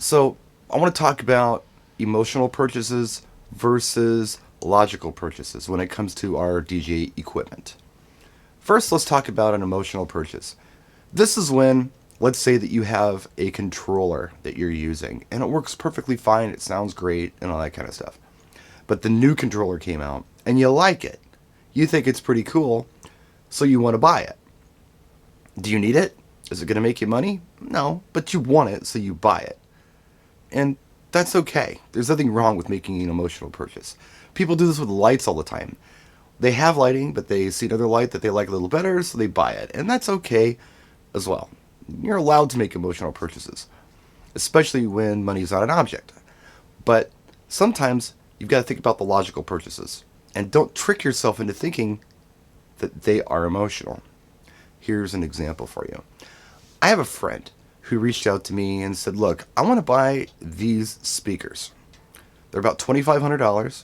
So, I want to talk about emotional purchases versus logical purchases when it comes to our DJ equipment. First, let's talk about an emotional purchase. This is when, let's say that you have a controller that you're using and it works perfectly fine, it sounds great, and all that kind of stuff. But the new controller came out and you like it. You think it's pretty cool, so you want to buy it. Do you need it? Is it going to make you money? No, but you want it, so you buy it. And that's okay. There's nothing wrong with making an emotional purchase. People do this with lights all the time. They have lighting, but they see another light that they like a little better, so they buy it. And that's okay as well. You're allowed to make emotional purchases, especially when money's not an object. But sometimes you've got to think about the logical purchases. And don't trick yourself into thinking that they are emotional. Here's an example for you. I have a friend who reached out to me and said, "Look, I want to buy these speakers. They're about $2,500.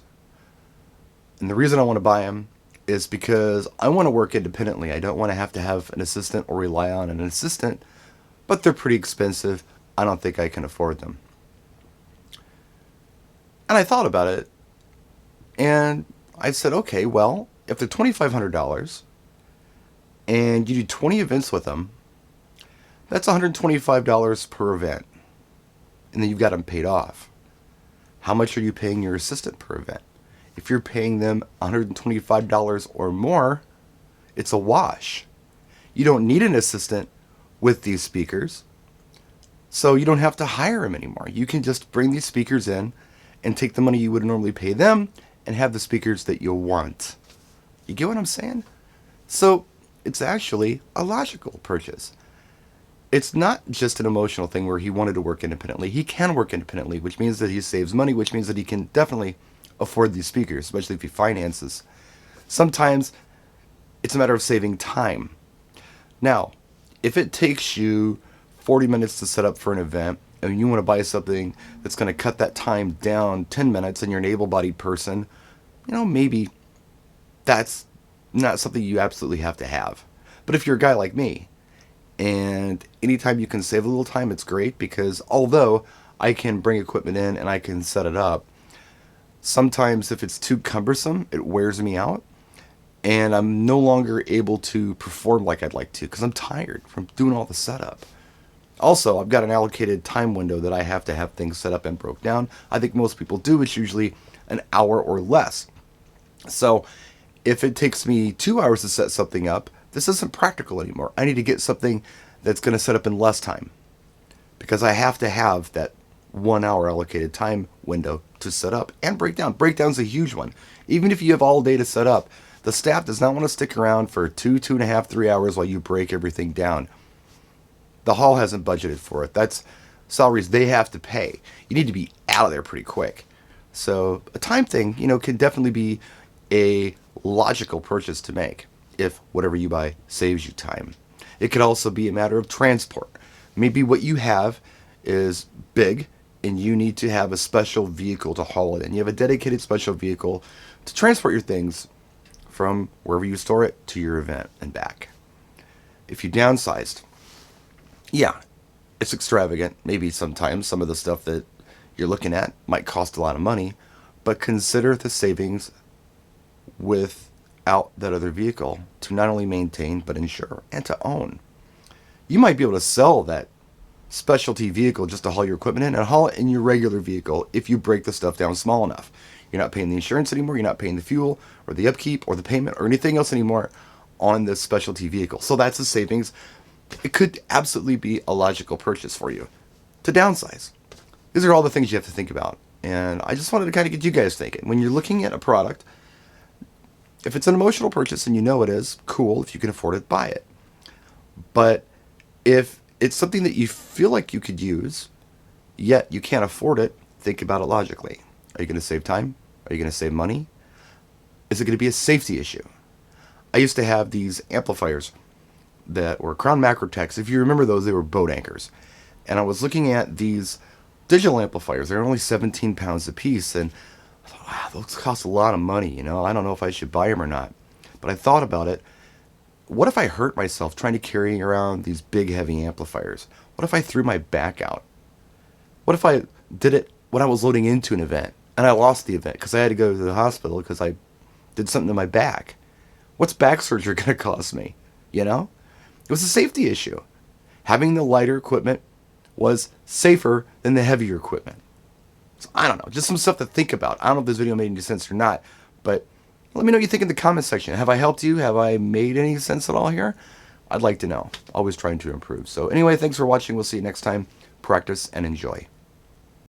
And the reason I want to buy them is because I want to work independently. I don't want to have an assistant or rely on an assistant, but they're pretty expensive. I don't think I can afford them." And I thought about it and I said, okay, well, if they're $2,500 and you do 20 events with them, that's $125 per event. And then you've got them paid off. How much are you paying your assistant per event? If you're paying them $125 or more, it's a wash. You don't need an assistant with these speakers, so you don't have to hire them anymore. You can just bring these speakers in and take the money you would normally pay them and have the speakers that you want. You get what I'm saying? So it's actually a logical purchase. It's not just an emotional thing where he wanted to work independently. He can work independently, which means that he saves money, which means that he can definitely afford these speakers, especially if he finances. Sometimes it's a matter of saving time. Now, if it takes you 40 minutes to set up for an event and you want to buy something that's going to cut that time down 10 minutes and you're an able-bodied person, maybe that's not something you absolutely have to have. But if you're a guy like me, and anytime you can save a little time, it's great, because although I can bring equipment in and I can set it up, sometimes if it's too cumbersome, it wears me out and I'm no longer able to perform like I'd like to because I'm tired from doing all the setup. Also, I've got an allocated time window that I have to have things set up and broke down. I think most people do. It's usually an hour or less. So if it takes me 2 hours to set something up, this isn't practical anymore. I need to get something that's going to set up in less time because I have to have that 1 hour allocated time window to set up and break down. Breakdown's a huge one. Even if you have all day to set up, the staff does not want to stick around for 2.5, 3 hours while you break everything down. The hall hasn't budgeted for it. That's salaries they have to pay. You need to be out of there pretty quick. So a time thing, can definitely be a logical purchase to make if whatever you buy saves you time. It could also be a matter of transport. Maybe what you have is big and you need to have a special vehicle to haul it in. You have a dedicated special vehicle to transport your things from wherever you store it to your event and back. If you downsized, yeah, it's extravagant. Maybe sometimes some of the stuff that you're looking at might cost a lot of money, but consider the savings without that other vehicle to not only maintain but insure and to own. You might be able to sell that specialty vehicle just to haul your equipment in and haul it in your regular vehicle if you break the stuff down small enough. You're not paying the insurance anymore, you're not paying the fuel or the upkeep or the payment or anything else anymore on this specialty vehicle. So that's a savings. It could absolutely be a logical purchase for you to downsize. These are all the things you have to think about. And I just wanted to kind of get you guys thinking. When you're looking at a product, if it's an emotional purchase and you know it is, cool. If you can afford it, buy it. But if it's something that you feel like you could use, yet you can't afford it, think about it logically. Are you going to save time? Are you going to save money? Is it going to be a safety issue? I used to have these amplifiers that were Crown Macrotechs. If you remember those, they were boat anchors. And I was looking at these digital amplifiers. They're only 17 pounds a piece. And I thought, wow, those cost a lot of money. I don't know if I should buy them or not. But I thought about it. What if I hurt myself trying to carry around these big, heavy amplifiers? What if I threw my back out? What if I did it when I was loading into an event and I lost the event because I had to go to the hospital because I did something to my back? What's back surgery going to cost me? You know? It was a safety issue. Having the lighter equipment was safer than the heavier equipment. So I don't know, just some stuff to think about. I don't know if this video made any sense or not, but let me know what you think in the comment section. Have I helped you? Have I made any sense at all here? I'd like to know. Always trying to improve. So anyway, thanks for watching. We'll see you next time. Practice and enjoy.